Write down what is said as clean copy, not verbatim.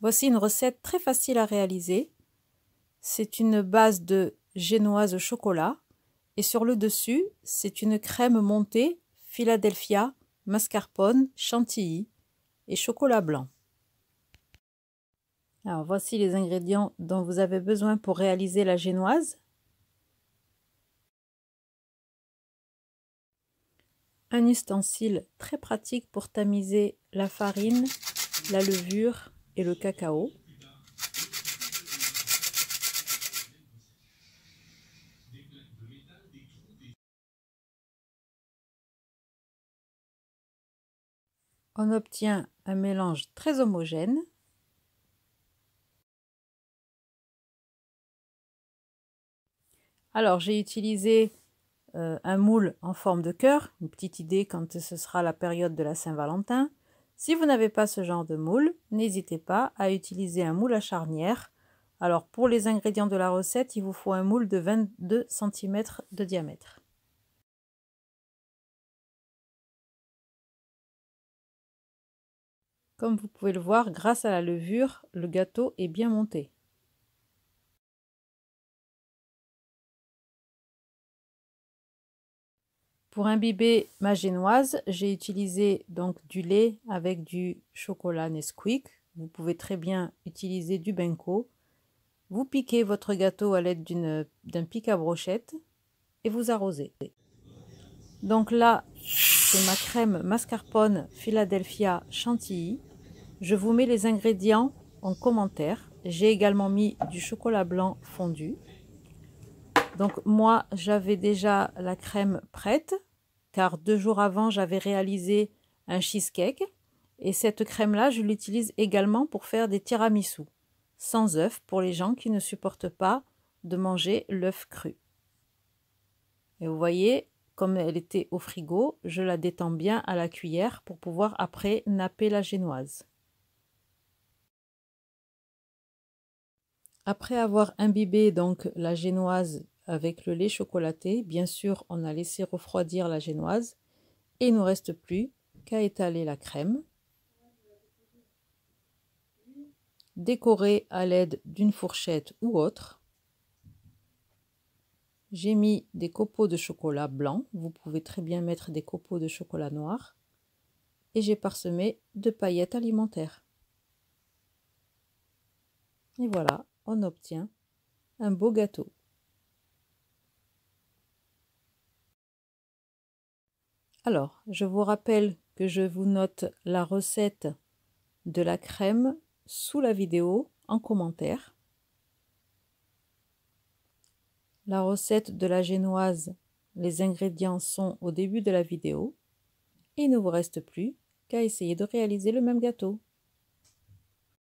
Voici une recette très facile à réaliser. C'est une base de génoise au chocolat et sur le dessus, c'est une crème montée Philadelphia, mascarpone, chantilly et chocolat blanc. Alors voici les ingrédients dont vous avez besoin pour réaliser la génoise. Un ustensile très pratique pour tamiser la farine, la levure et le cacao. On obtient un mélange très homogène. Alors j'ai utilisé un moule en forme de cœur, une petite idée quand ce sera la période de la Saint-Valentin. Si vous n'avez pas ce genre de moule, n'hésitez pas à utiliser un moule à charnière. Alors pour les ingrédients de la recette, il vous faut un moule de 22 cm de diamètre. Comme vous pouvez le voir, grâce à la levure, le gâteau est bien monté. Pour imbiber ma génoise, j'ai utilisé donc du lait avec du chocolat Nesquik. Vous pouvez très bien utiliser du Benko. Vous piquez votre gâteau à l'aide d'un pic à brochette et vous arrosez. Donc là, c'est ma crème mascarpone Philadelphia Chantilly. Je vous mets les ingrédients en commentaire. J'ai également mis du chocolat blanc fondu. Donc moi, j'avais déjà la crème prête, car 2 jours avant, j'avais réalisé un cheesecake. Et cette crème-là, je l'utilise également pour faire des tiramisu, sans œuf, pour les gens qui ne supportent pas de manger l'œuf cru. Et vous voyez, comme elle était au frigo, je la détends bien à la cuillère pour pouvoir après napper la génoise. Après avoir imbibé donc la génoise avec le lait chocolaté, bien sûr, on a laissé refroidir la génoise et il ne nous reste plus qu'à étaler la crème, décorer à l'aide d'une fourchette ou autre. J'ai mis des copeaux de chocolat blanc, vous pouvez très bien mettre des copeaux de chocolat noir, et j'ai parsemé de paillettes alimentaires. Et voilà, on obtient un beau gâteau. Alors, je vous rappelle que je vous note la recette de la crème sous la vidéo en commentaire. La recette de la génoise, les ingrédients sont au début de la vidéo. Et il ne vous reste plus qu'à essayer de réaliser le même gâteau.